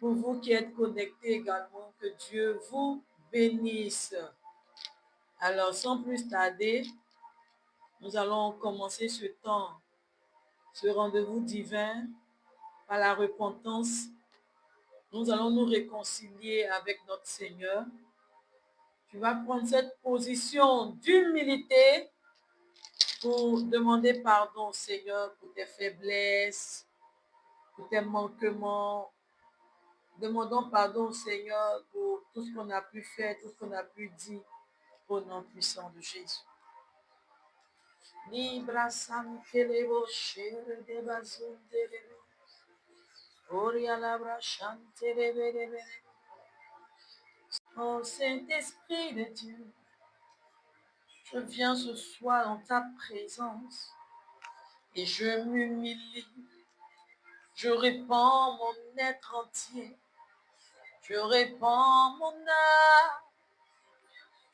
Pour vous qui êtes connectés également, que Dieu vous bénisse. Alors, sans plus tarder, nous allons commencer ce temps, ce rendez-vous divin par la repentance. Nous allons nous réconcilier avec notre Seigneur. Tu vas prendre cette position d'humilité pour demander pardon au Seigneur pour tes faiblesses, pour tes manquements. Demandons pardon au Seigneur pour tout ce qu'on a pu faire, tout ce qu'on a pu dire au nom puissant de Jésus. Libra santelebo shere de bazundelebo. Oria labra chantelebe. Oh Saint-Esprit de Dieu, je viens ce soir en ta présence et je m'humilie. Je répands mon être entier. Je répands mon âme.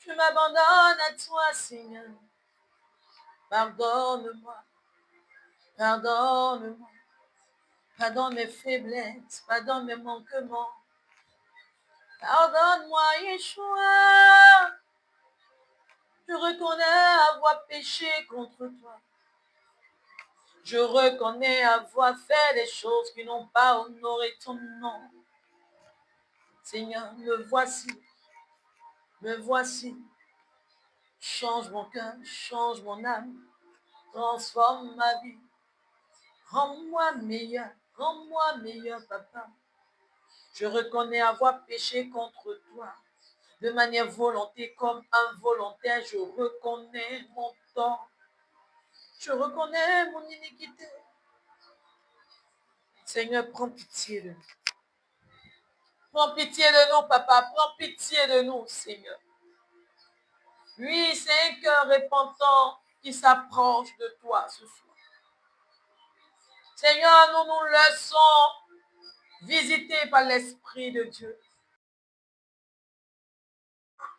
Je m'abandonne à toi, Seigneur. Pardonne-moi. Pardonne-moi. Pardonne mes faiblesses. Pardonne mes manquements. Pardonne-moi, Yeshua. Je reconnais avoir péché contre toi. Je reconnais avoir fait des choses qui n'ont pas honoré ton nom. Seigneur, me voici. Me voici. Change mon cœur, change mon âme. Transforme ma vie. Rends-moi meilleur, papa. Je reconnais avoir péché contre toi. De manière volontaire comme involontaire, je reconnais mon tort. Je reconnais mon iniquité. Seigneur, prends pitié de nous. Prends pitié de nous, papa. Prends pitié de nous, Seigneur. Oui, c'est un cœur repentant qui s'approche de toi ce soir. Seigneur, nous nous laissons visiter par l'Esprit de Dieu.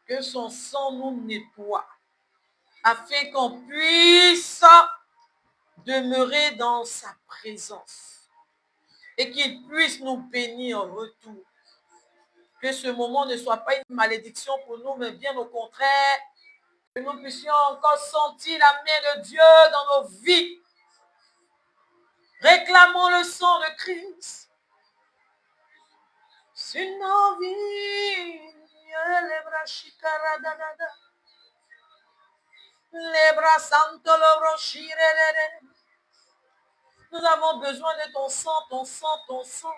Que son sang nous nettoie, afin qu'on puisse demeurer dans sa présence et qu'il puisse nous bénir en retour. Que ce moment ne soit pas une malédiction pour nous, mais bien au contraire, que nous puissions encore sentir la main de Dieu dans nos vies. Réclamons le sang de Christ sur nos vies. Nous avons besoin de ton sang, ton sang, ton sang.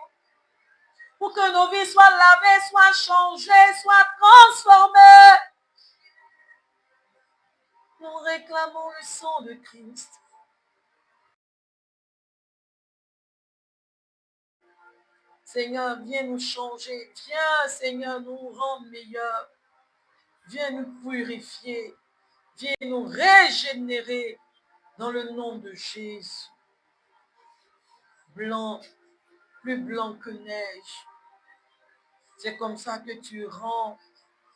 Pour que nos vies soient lavées, soient changées, soient transformées. Nous réclamons le sang de Christ. Seigneur, viens nous changer. Viens, Seigneur, nous rendre meilleurs. Viens nous purifier. Viens nous régénérer dans le nom de Jésus. Blanc, plus blanc que neige. C'est comme ça que tu rends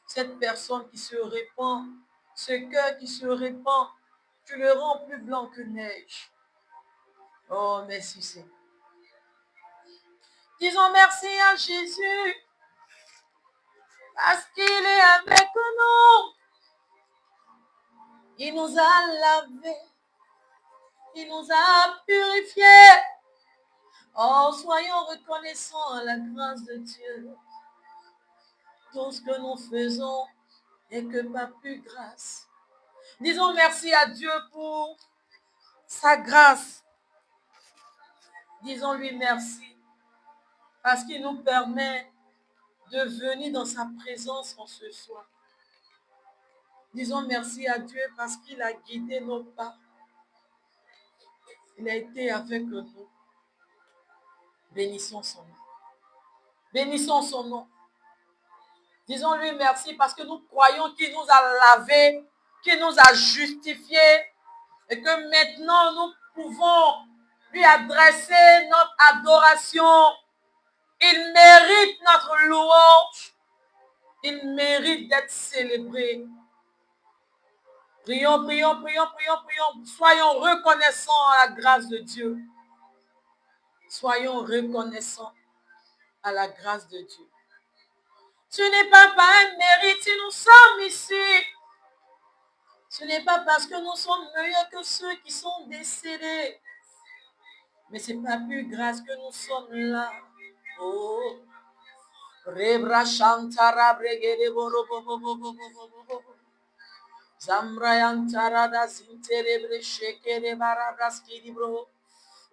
cette personne qui se répand, ce cœur qui se répand, tu le rends plus blanc que neige. Oh, merci Seigneur. Disons merci à Jésus parce qu'il est avec nous. Il nous a lavés, il nous a purifiés. Oh, soyons reconnaissants à la grâce de Dieu. Tout ce que nous faisons n'est que par plus grâce. Disons merci à Dieu pour sa grâce. Disons-lui merci parce qu'il nous permet de venir dans sa présence en ce soir. Disons merci à Dieu parce qu'il a guidé nos pas. Il a été avec nous. Bénissons son nom. Bénissons son nom. Disons-lui merci parce que nous croyons qu'il nous a lavés, qu'il nous a justifiés et que maintenant nous pouvons lui adresser notre adoration. Il mérite notre louange. Il mérite d'être célébré. Prions, prions, prions, prions, prions. Soyons reconnaissants à la grâce de Dieu. Soyons reconnaissants à la grâce de Dieu. Ce n'est pas par un mérite si nous sommes ici. Ce n'est pas parce que nous sommes meilleurs que ceux qui sont décédés. Mais c'est pas plus grâce que nous sommes là. Oh. Rebra Shantara Bregede Boro Bobo Bobo Bobo. Zambrayantara da Sinterebre Shekere Barabraski Bro.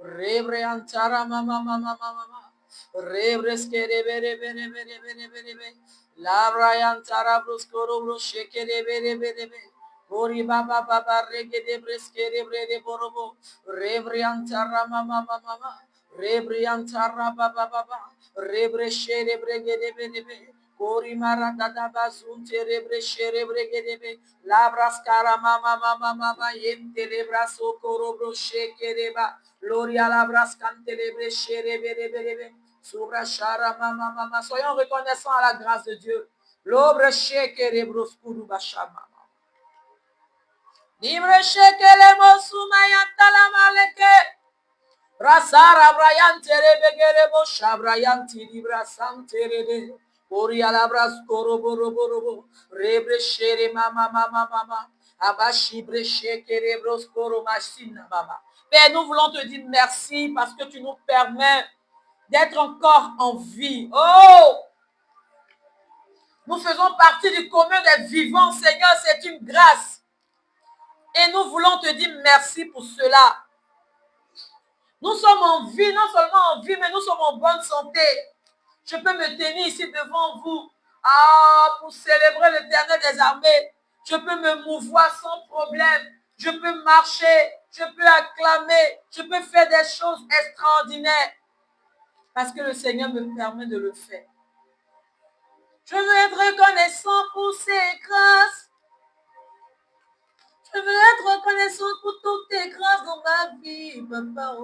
Rebre Antara Mama Mama Mama. Rebresquere Bere Bere Bere Bere Bere Bere. Labrayantara Bruscoro Bro Shekere Bere Bere Bere. Ori Baba Baba Regede Bresquere Brede Borobo. Rebre Antara Mama Mama. Rebriantara Baba Baba, Rebreshere Bregede Benebe, Kori Maradada Bazunte Rebreshere Bregedebe, Labrascara Mama Mama Mama, Yente Lebraso Corobro Shekereba, Loria Labrascante Lebreshere Bebe, Soubra Shara Mama Mama. Soyons reconnaissants à la grâce de Dieu. L'obre Shekerebros Kurubashama. Libre Shekele Mosumayanta la Maleke. Rasara Brian Terebegerebo Shabrayan Tidibra Santerede Orialabras Koroborobo Rebre Shere Mama Mama Mama Abashi Breche Kerebros Koro Machina Mama. Père, nous voulons te dire merci parce que tu nous permets d'être encore en vie. Oh! Nous faisons partie du commun des vivants, Seigneur, c'est une grâce. Et nous voulons te dire merci pour cela. Nous sommes en vie, non seulement en vie, mais nous sommes en bonne santé. Je peux me tenir ici devant vous pour célébrer l'Éternel des armées. Je peux me mouvoir sans problème. Je peux marcher, je peux acclamer, je peux faire des choses extraordinaires. Parce que le Seigneur me permet de le faire. Je veux être reconnaissant pour ses grâces. Je veux être reconnaissant pour toutes tes grâces dans ma vie, papa.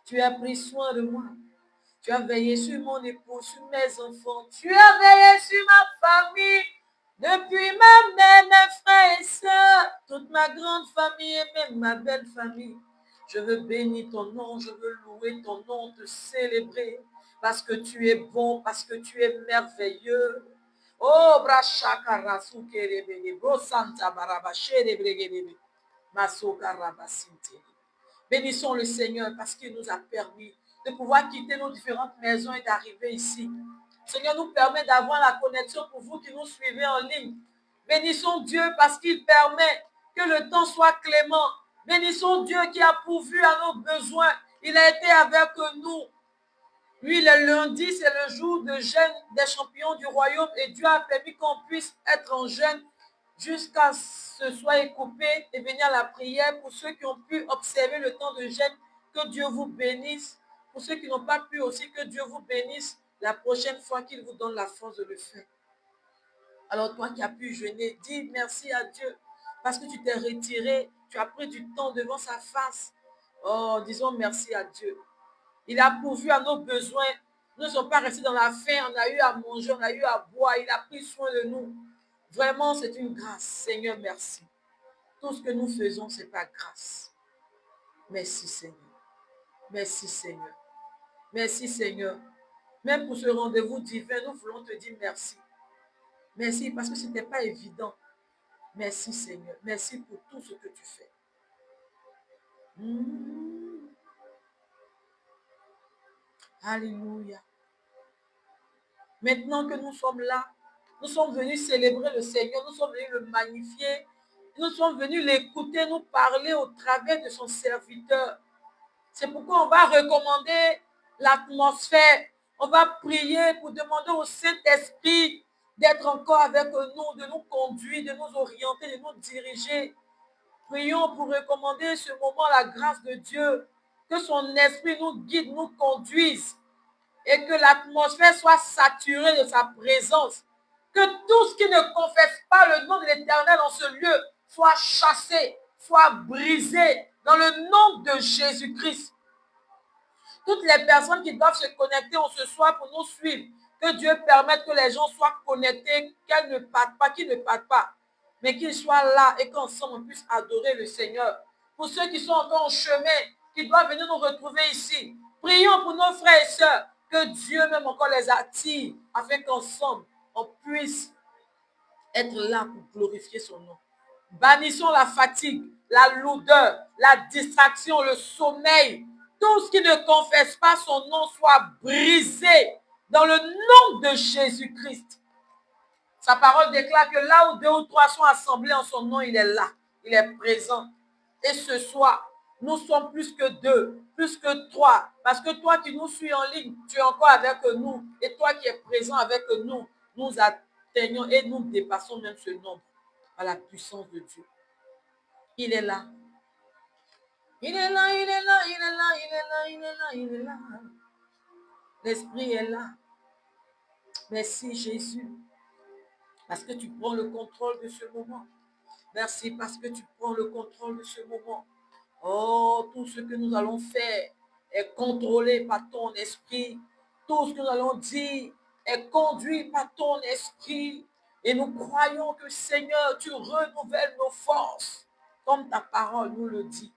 Tu as pris soin de moi. Tu as veillé sur mon époux, sur mes enfants. Tu as veillé sur ma famille. Depuis ma mère, mes frères et sœurs, toute ma grande famille et même ma belle famille. Je veux bénir ton nom, je veux louer ton nom, te célébrer. Parce que tu es bon, parce que tu es merveilleux. Oh, brachakara sukerebele, bro santa barabachere bregedebe, masokarabasinte. Bénissons le Seigneur parce qu'il nous a permis de pouvoir quitter nos différentes maisons et d'arriver ici. Seigneur nous permet d'avoir la connexion pour vous qui nous suivez en ligne. Bénissons Dieu parce qu'il permet que le temps soit clément. Bénissons Dieu qui a pourvu à nos besoins. Il a été avec nous. Lui, le lundi, c'est le jour de jeûne des champions du royaume et Dieu a permis qu'on puisse être en jeûne jusqu'à ce soit écoupé et venir à la prière. Pour ceux qui ont pu observer le temps de jeûne, que Dieu vous bénisse. Pour ceux qui n'ont pas pu aussi, que Dieu vous bénisse la prochaine fois qu'il vous donne la force de le faire. Alors toi qui as pu jeûner, dis merci à Dieu parce que tu t'es retiré, tu as pris du temps devant sa face. Oh, disons merci à Dieu. Il a pourvu à nos besoins. Nous ne sommes pas restés dans la faim, on a eu à manger, on a eu à boire, il a pris soin de nous. Vraiment, c'est une grâce. Seigneur, merci. Tout ce que nous faisons, c'est par grâce. Merci, Seigneur. Merci, Seigneur. Merci, Seigneur. Même pour ce rendez-vous divin, nous voulons te dire merci. Merci parce que ce n'était pas évident. Merci, Seigneur. Merci pour tout ce que tu fais. Alléluia. Maintenant que nous sommes là, nous sommes venus célébrer le Seigneur, nous sommes venus le magnifier, nous sommes venus l'écouter, nous parler au travers de son serviteur. C'est pourquoi on va recommander l'atmosphère, on va prier pour demander au Saint-Esprit d'être encore avec nous, de nous conduire, de nous orienter, de nous diriger. Prions pour recommander ce moment la grâce de Dieu, que son esprit nous guide, nous conduise et que l'atmosphère soit saturée de sa présence. Que tout ce qui ne confesse pas le nom de l'Éternel en ce lieu soit chassé, soit brisé dans le nom de Jésus-Christ. Toutes les personnes qui doivent se connecter ce soir pour nous suivre, que Dieu permette que les gens soient connectés, qu'elles ne partent pas, qu'ils ne partent pas, mais qu'ils soient là et qu'ensemble on puisse adorer le Seigneur. Pour ceux qui sont encore en chemin, qui doivent venir nous retrouver ici, prions pour nos frères et sœurs, Que Dieu même encore les attire afin qu'ensemble, on puisse être là pour glorifier son nom. Bannissons la fatigue, la lourdeur, la distraction, le sommeil. Tout ce qui ne confesse pas son nom soit brisé dans le nom de Jésus-Christ. Sa parole déclare que là où 2 ou 3 sont assemblés en son nom, il est là, il est présent. Et ce soir, nous sommes plus que 2, plus que 3, parce que toi qui nous suis en ligne, tu es encore avec nous. Et toi qui es présent avec nous, nous atteignons et nous dépassons même ce nombre par la puissance de Dieu. Il est là. Il est là, il est là, il est là, il est là, il est là, il est là. L'Esprit est là. Merci Jésus, parce que tu prends le contrôle de ce moment. Merci parce que tu prends le contrôle de ce moment. Oh, tout ce que nous allons faire est contrôlé par ton esprit. Tout ce que nous allons dire est conduit par ton esprit. Et nous croyons que Seigneur, tu renouvelles nos forces, comme ta parole nous le dit.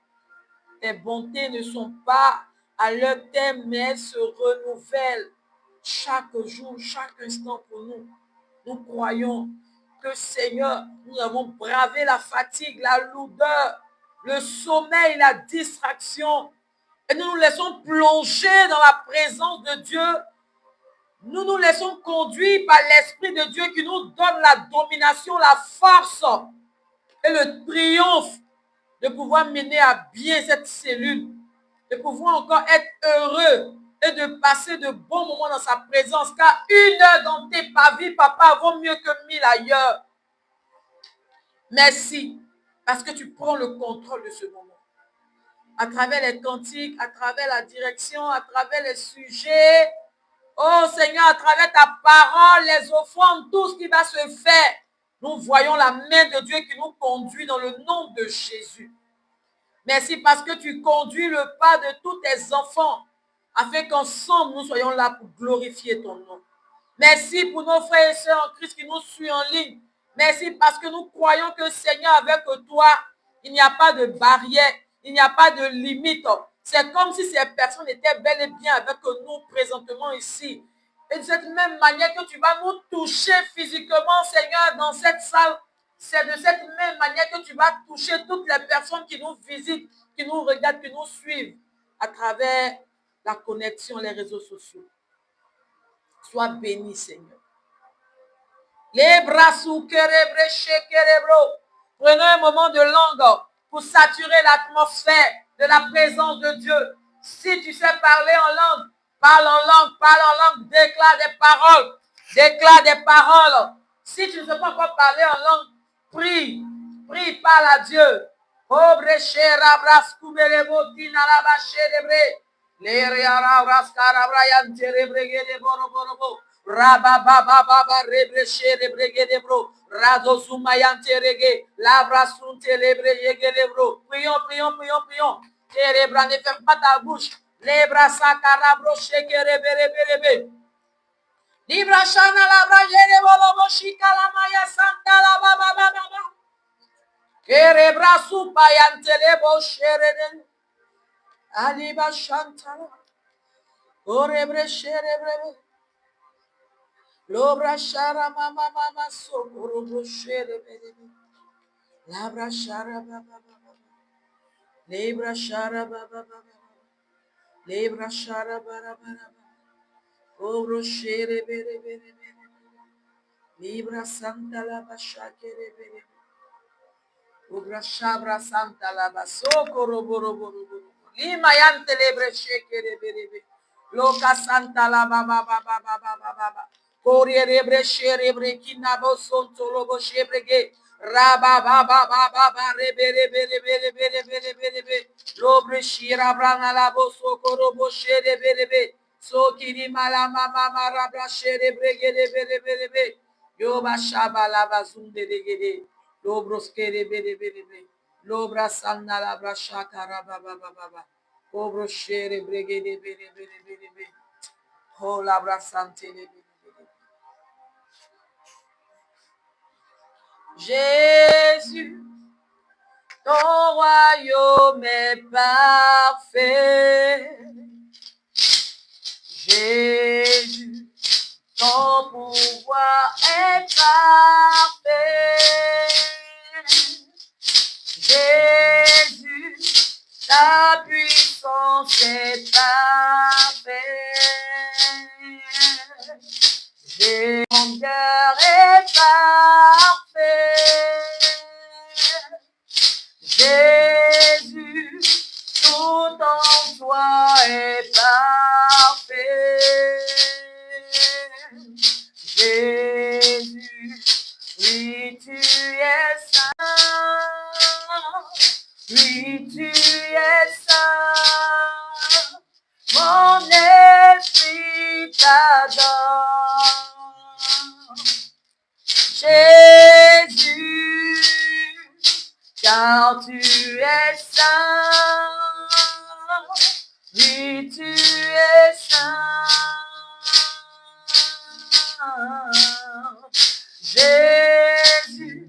Tes bontés ne sont pas à leur terme, mais elles se renouvellent chaque jour, chaque instant pour nous. Nous croyons que Seigneur, nous avons bravé la fatigue, la lourdeur, le sommeil, la distraction. Et nous nous laissons plonger dans la présence de Dieu. Nous nous laissons conduire par l'Esprit de Dieu qui nous donne la domination, la force et le triomphe de pouvoir mener à bien cette cellule, de pouvoir encore être heureux et de passer de bons moments dans sa présence. Car 1 heure dans tes pavis, papa, vaut mieux que 1000 ailleurs. Merci, parce que tu prends le contrôle de ce moment. À travers les cantiques, à travers la direction, à travers les sujets. Oh Seigneur, à travers ta parole, les offrandes, tout ce qui va se faire. Nous voyons la main de Dieu qui nous conduit dans le nom de Jésus. Merci parce que tu conduis le pas de tous tes enfants afin qu'ensemble nous soyons là pour glorifier ton nom. Merci pour nos frères et sœurs en Christ qui nous suivent en ligne. Merci parce que nous croyons que Seigneur, avec toi, il n'y a pas de barrière, il n'y a pas de limite. C'est comme si ces personnes étaient bel et bien avec nous présentement ici. Et de cette même manière que tu vas nous toucher physiquement, Seigneur, dans cette salle, c'est de cette même manière que tu vas toucher toutes les personnes qui nous visitent, qui nous regardent, qui nous suivent à travers la connexion, les réseaux sociaux. Sois béni, Seigneur. Les bras sous prenons un moment de langue pour saturer l'atmosphère de la présence de Dieu. Si tu sais parler en langue, parle en langue, déclare des paroles. Si tu ne sais pas encore parler en langue, prie, parle à Dieu. Prions. Ne ferme pas ta bouche. Lebra sakarabro shekereberebe. Libra shana labra yere bolobo shikala maya santa la baba. Kerebra supayantele bo shereden. Aliba shantala. Orebre sherebrebe. Lobra shara mama sokorobo sherebrebe. Labra shara baba. Lebra shara baba. Lebra shara bara. Obro shere bere. Libra santa la basha kere bere. Obra shabra santa la basoko robo. Lima yante lebre shekere bere. Loka santa la baba. Korie lebre shere bre kinabo sonto lobo shebrege. Raba baba rebe. Lobre shira brana la bosoko robo shere bere. So kiri mala mama rabra shere bregede bere. Yoba shaba la bazunde degede. Lobroskere bere. Lobra sanna la brasha karaba baba. Obro shere bregede bere. Oh la brasante bere. Jésus, ton royaume est parfait. Jésus, ton pouvoir est parfait. Jésus, ta puissance est parfaite. Mon cœur est parfait. Jésus, tout en toi est parfait. Jésus, oui, tu es saint. Oui, tu es saint. Mon esprit t'adore. Jésus, car tu es saint. Oui, tu es saint. Jésus,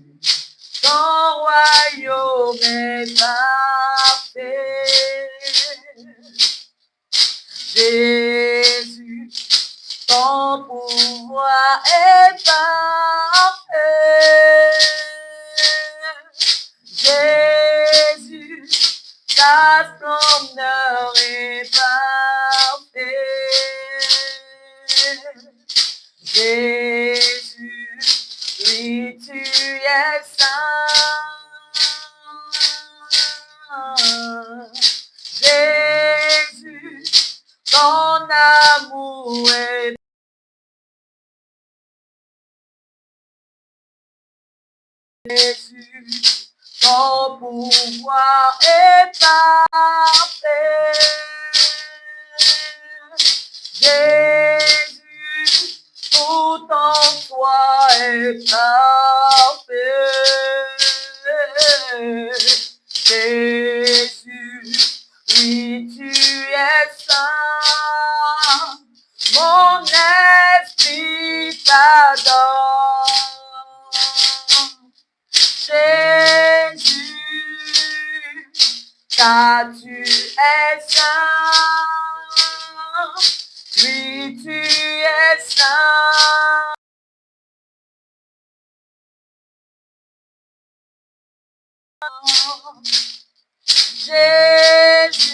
ton royaume est parfait. Jésus, ton pouvoir est parfait. Jésus, ta splendeur est parfaite. Jésus, oui, tu es saint. Jésus, ton amour est Jésus, ton pouvoir est parfait. Jésus, tout en toi est parfait. Jésus, oui, tu es saint. Mon esprit t'adore. Jésus, car tu es saint. Oui, tu es saint. Jésus,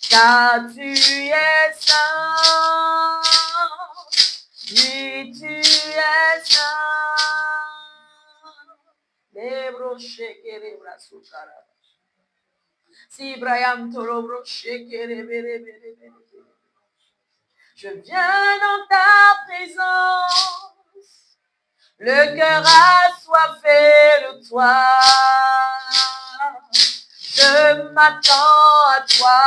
car tu es saint. Oui, tu es saint. Lebro shekere brasukara. Si Braham torobro shekere bere bere bere. Je viens dans ta présence, le cœur assoiffé de toi. Je m'attends à toi,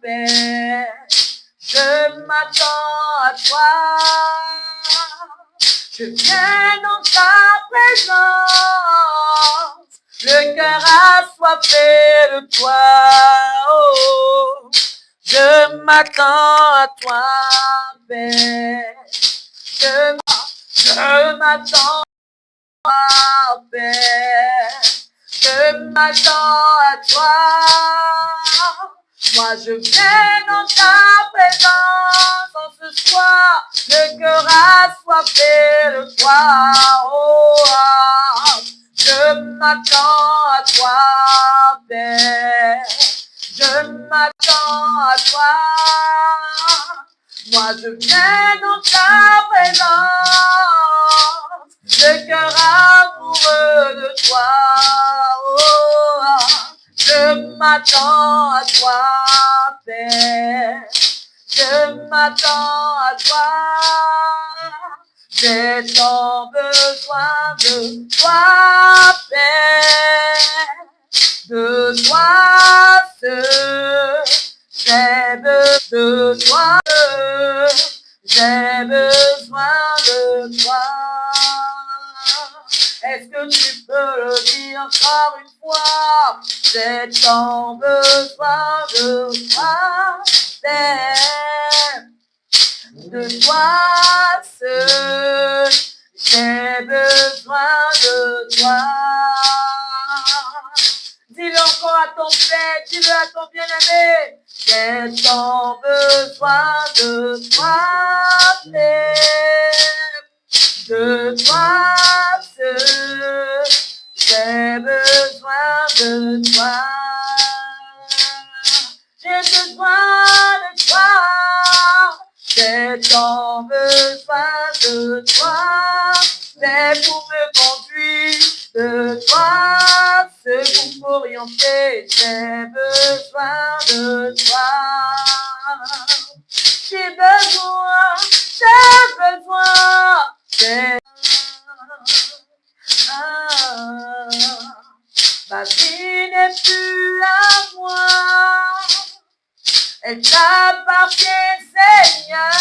Père. Je m'attends à toi. Je viens dans ta présence, le cœur assoiffé de toi. Oh, je m'attends à toi, Père. Je m'attends à toi, Père. Je m'attends à toi. Moi, je viens dans ta présence en ce soir, le cœur assoiffé de toi. Oh, je m'attends à toi, Père. Je m'attends à toi. Moi, je viens dans ta présence, le cœur amoureux de toi. Oh, je m'attends à toi, Père. Je m'attends à toi. J'ai tant besoin de toi, Père. De toi seul, j'ai besoin de toi. J'ai besoin de toi. Est-ce que tu peux le dire encore une fois? J'ai tant besoin de toi, Père. De toi seul, j'ai besoin de toi. Dis-le encore à ton Père, dis-le à ton bien-aimé. J'ai tant besoin de toi, Père, de toi seul. J'ai besoin de toi. J'ai besoin de toi. J'ai tant besoin de toi. C'est pour me conduire, de toi, c'est pour m'orienter. J'ai besoin de toi. J'ai besoin, j'ai ma vie n'est plus à moi. Elle t'appartient, Seigneur,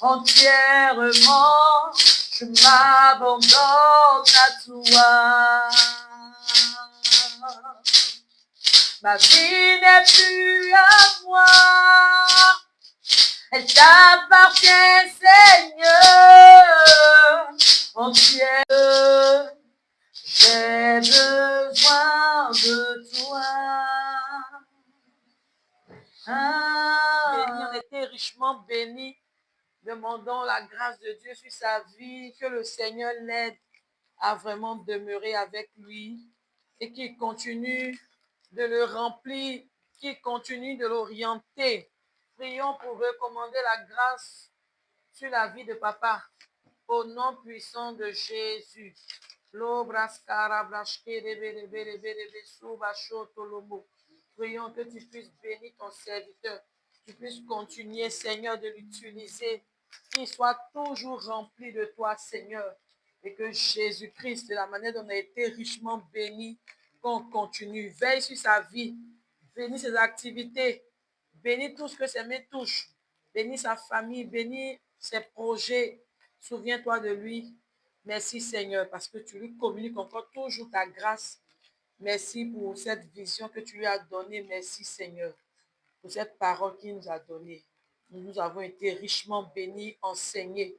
entièrement, je m'abandonne à toi. Ma vie n'est plus à moi, elle t'appartient, Seigneur, entière, j'ai besoin de toi. Béni, on était richement bénis. Demandons la grâce de Dieu sur sa vie, que le Seigneur l'aide à vraiment demeurer avec lui et qu'il continue de le remplir, qu'il continue de l'orienter. Prions pour recommander la grâce sur la vie de papa. Au nom puissant de Jésus. Prions que tu puisses bénir ton serviteur. Tu puisses continuer, Seigneur, de l'utiliser. Qu'il soit toujours rempli de toi, Seigneur. Et que Jésus-Christ, de la manière dont on a été richement béni, qu'on continue. Veille sur sa vie. Bénis ses activités. Bénis tout ce que ses mains touchent. Bénis sa famille. Bénis ses projets. Souviens-toi de lui. Merci, Seigneur, parce que tu lui communiques encore toujours ta grâce. Merci pour cette vision que tu lui as donnée. Merci, Seigneur, pour cette parole qu'il nous a donnée. Nous avons été richement bénis, enseignés.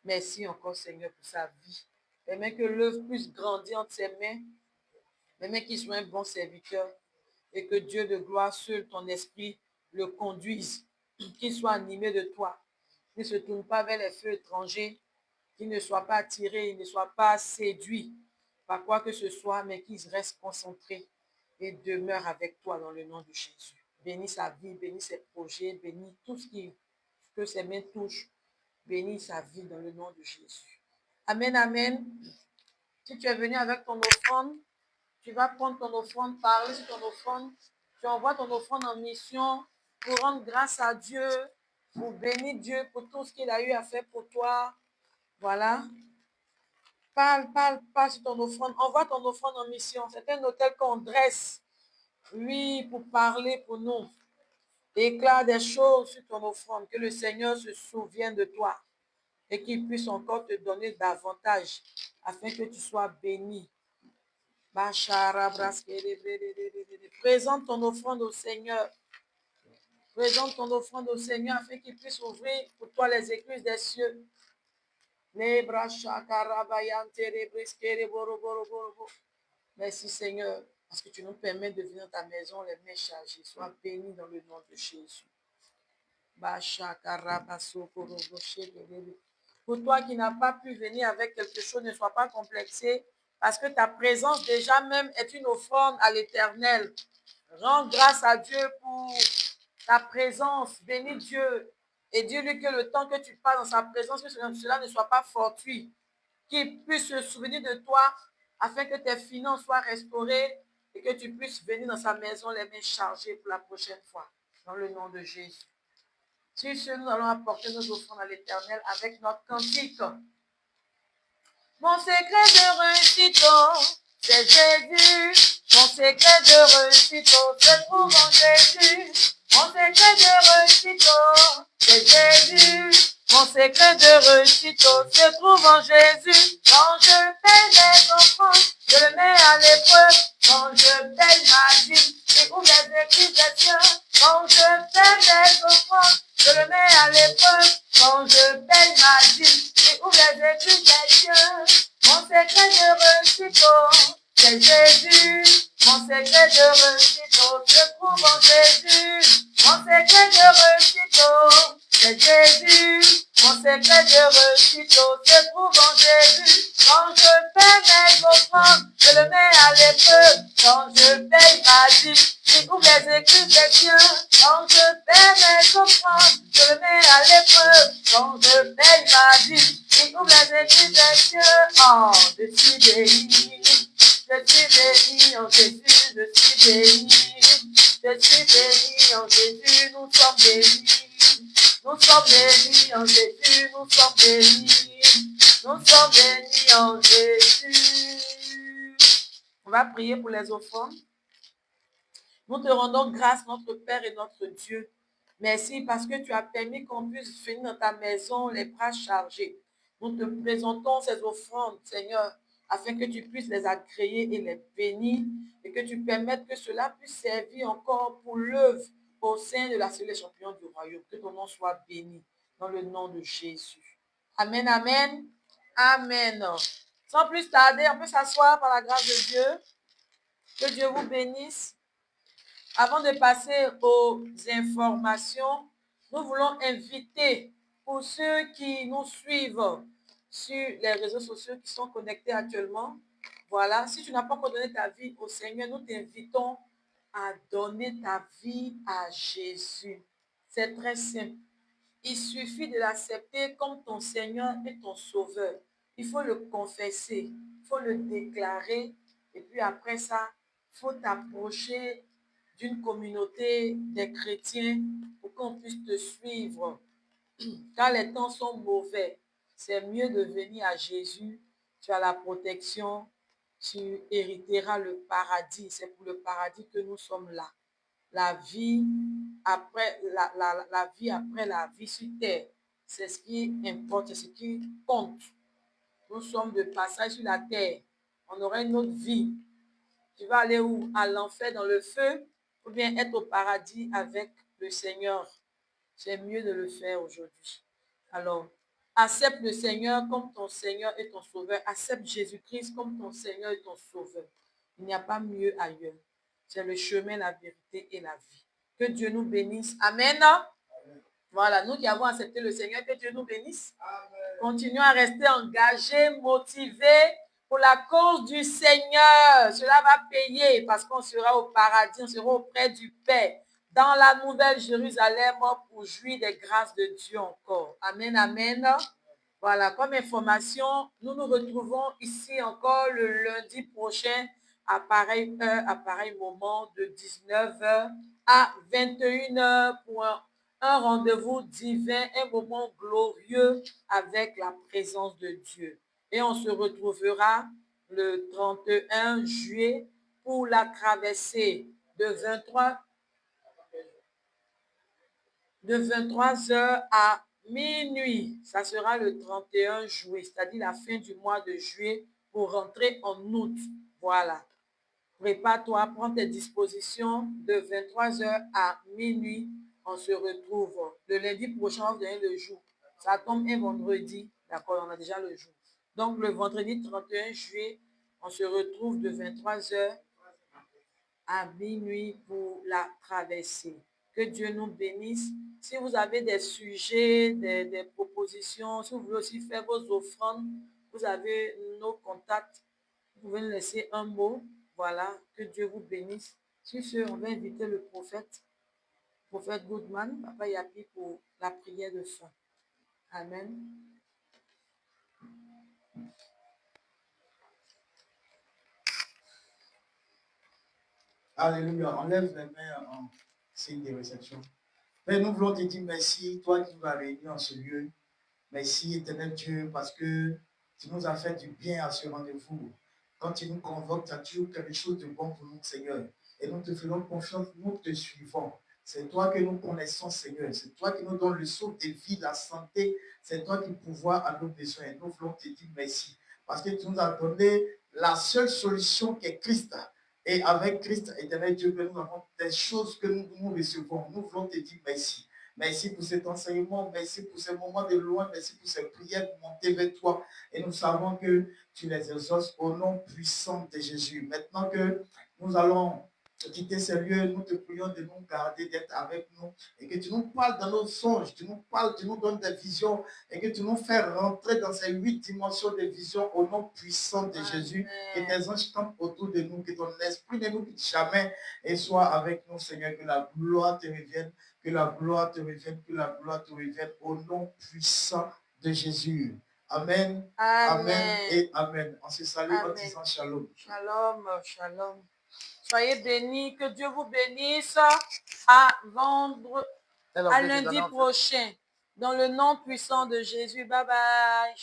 Merci encore, Seigneur, pour sa vie. Permets que l'œuvre puisse grandir entre ses mains. Permets qu'il soit un bon serviteur et que Dieu de gloire, seul ton esprit, le conduise. Qu'il soit animé de toi. Qu'il ne se tourne pas vers les feux étrangers. Qu'il ne soit pas attiré, il ne soit pas séduit par quoi que ce soit, mais qu'il reste concentré et demeure avec toi dans le nom de Jésus. Bénis sa vie, bénis ses projets, bénis tout ce que ses mains touchent. Bénis sa vie dans le nom de Jésus. Amen, amen. Si tu es venu avec ton offrande, tu vas prendre ton offrande, parler sur ton offrande. Tu envoies ton offrande en mission pour rendre grâce à Dieu, pour bénir Dieu pour tout ce qu'il a eu à faire pour toi. Voilà. Parle sur ton offrande. Envoie ton offrande en mission. C'est un hôtel qu'on dresse. Oui, pour parler pour nous. Déclare des choses sur ton offrande. Que le Seigneur se souvienne de toi. Et qu'il puisse encore te donner davantage. Afin que tu sois béni. Présente ton offrande au Seigneur. Présente ton offrande au Seigneur. Afin qu'il puisse ouvrir pour toi les écluses des cieux. Merci Seigneur, parce que tu nous permets de venir dans ta maison les mains chargées. Sois béni dans le nom de Jésus. Pour toi qui n'as pas pu venir avec quelque chose, ne sois pas complexé, parce que ta présence déjà même est une offrande à l'Éternel. Rends grâce à Dieu pour ta présence. Bénis Dieu. Et dis-lui que le temps que tu passes dans sa présence, que cela ne soit pas fortuit. Qu'il puisse se souvenir de toi afin que tes finances soient restaurées et que tu puisses venir dans sa maison les mains chargées pour la prochaine fois. Dans le nom de Jésus. Sur ce, nous allons apporter nos offrandes à l'Éternel avec notre cantique. Mon secret de réussite, c'est Jésus. Mon secret de réussite se trouve en Jésus. Mon secret de réussite, c'est Jésus. Mon secret de réussite se trouve en Jésus. Quand je fais mes offrandes, je le mets à l'épreuve. Quand je paye ma dîme, j'ouvre les écrits des cieux. Quand je fais mes offrandes, je le mets à l'épreuve. Quand je paye ma dîme, j'ouvre les écrits des cieux. Mon secret de réussite, C'est Jésus, mon secret de réussite se trouve en Jésus. Mon secret de réussite, c'est Jésus. Mon secret de réussite se trouve en Jésus. Quand je fais mes offrandes, je le mets à l'épreuve. Quand je paye ma dîme, j'ouvre les écrits des cieux. Quand je fais mes offrandes, je le mets à l'épreuve. Quand je paye ma dîme, j'ouvre les écrits des cieux. Oh, je suis béni. Je suis béni en Jésus, je suis béni. Je suis béni en Jésus, nous sommes bénis. Nous sommes bénis en Jésus, nous sommes bénis. Nous sommes bénis en Jésus. On va prier pour les offrandes. Nous te rendons grâce, notre Père et notre Dieu. Merci parce que tu as permis qu'on puisse venir dans ta maison les bras chargés. Nous te présentons ces offrandes, Seigneur, afin que tu puisses les agréer et les bénir et que tu permettes que cela puisse servir encore pour l'œuvre au sein de l'Assemblée des champions du royaume. Que ton nom soit béni dans le nom de Jésus. Amen, amen, amen. Sans plus tarder, on peut s'asseoir par la grâce de Dieu. Que Dieu vous bénisse. Avant de passer aux informations, nous voulons inviter pour ceux qui nous suivent sur les réseaux sociaux qui sont connectés actuellement. Voilà, si tu n'as pas encore donné ta vie au Seigneur, nous t'invitons à donner ta vie à Jésus. C'est très simple. Il suffit de l'accepter comme ton Seigneur et ton Sauveur. Il faut le confesser, il faut le déclarer et puis après ça, il faut t'approcher d'une communauté des chrétiens pour qu'on puisse te suivre. Quand les temps sont mauvais, c'est mieux de venir à Jésus. Tu as la protection, tu hériteras le paradis. C'est pour le paradis que nous sommes là. La vie après la vie après la vie sur terre, c'est ce qui importe, c'est ce qui compte. Nous sommes de passage sur la terre. On aura une autre vie. Tu vas aller où? À l'enfer, dans le feu, ou bien être au paradis avec le Seigneur. C'est mieux de le faire aujourd'hui. Alors, accepte le Seigneur comme ton Seigneur et ton Sauveur. Accepte Jésus-Christ comme ton Seigneur et ton Sauveur. Il n'y a pas mieux ailleurs. C'est le chemin, la vérité et la vie. Que Dieu nous bénisse. Amen. Voilà, nous qui avons accepté le Seigneur, que Dieu nous bénisse. Amen. Continuons à rester engagés, motivés pour la cause du Seigneur. Cela va payer parce qu'on sera au paradis, on sera auprès du Père, dans la nouvelle Jérusalem pour jouir des grâces de Dieu encore. Amen, amen. Voilà, comme information, nous nous retrouvons ici encore le lundi prochain à pareille heure, à pareil moment, de 19h à 21h pour un rendez-vous divin, un moment glorieux avec la présence de Dieu. Et on se retrouvera le 31 juillet pour la traversée de 23h à minuit. Ça sera le 31 juillet, c'est-à-dire la fin du mois de juillet pour rentrer en août. Voilà. Prépare-toi, prends tes dispositions de 23h à minuit. On se retrouve le lundi prochain, on va donner le jour. Ça tombe un vendredi, d'accord, on a déjà le jour. Donc le vendredi 31 juillet, on se retrouve de 23h à minuit pour la traversée. Que Dieu nous bénisse. Si vous avez des sujets, des propositions, si vous voulez aussi faire vos offrandes, vous avez nos contacts. Vous pouvez nous laisser un mot. Voilà, que Dieu vous bénisse. Sur ce, on va inviter le prophète Goodman, Papa Yapi, pour la prière de fin. Amen. Alléluia. On lève les mains en signe de réception. Père, nous voulons te dire merci, toi qui nous as réunis en ce lieu. Merci, éternel Dieu, parce que tu nous as fait du bien à ce rendez-vous. Quand tu nous convoques, tu as toujours quelque chose de bon pour nous, Seigneur. Et nous te faisons confiance, nous te suivons. C'est toi que nous connaissons, Seigneur. C'est toi qui nous donnes le souffle de vie, la santé. C'est toi qui pourvois à nos besoins. Nous voulons te dire merci. Parce que tu nous as donné la seule solution qui est Christ. Et avec Christ, éternel Dieu, que nous avons des choses que nous recevons. Nous voulons te dire merci. Merci pour cet enseignement. Merci pour ces moments de loin. Merci pour ces prières montées vers toi. Et nous savons que tu les exauces au nom puissant de Jésus. Maintenant que nous allons quitter ces lieux, nous te prions de nous garder, d'être avec nous et que tu nous parles dans nos songes, tu nous parles, tu nous donnes des visions et que tu nous fais rentrer dans ces 8 dimensions de vision au nom puissant de Jésus. Que tes anges campent autour de nous, que ton esprit ne nous quitte jamais et soit avec nous, Seigneur, que la gloire te revienne, que la gloire te revienne, que la gloire te revienne au nom puissant de Jésus. Amen, amen et amen. On se salue en disant shalom. Shalom, shalom. Soyez bénis, que Dieu vous bénisse. À lundi prochain, dans le nom puissant de Jésus. Bye bye.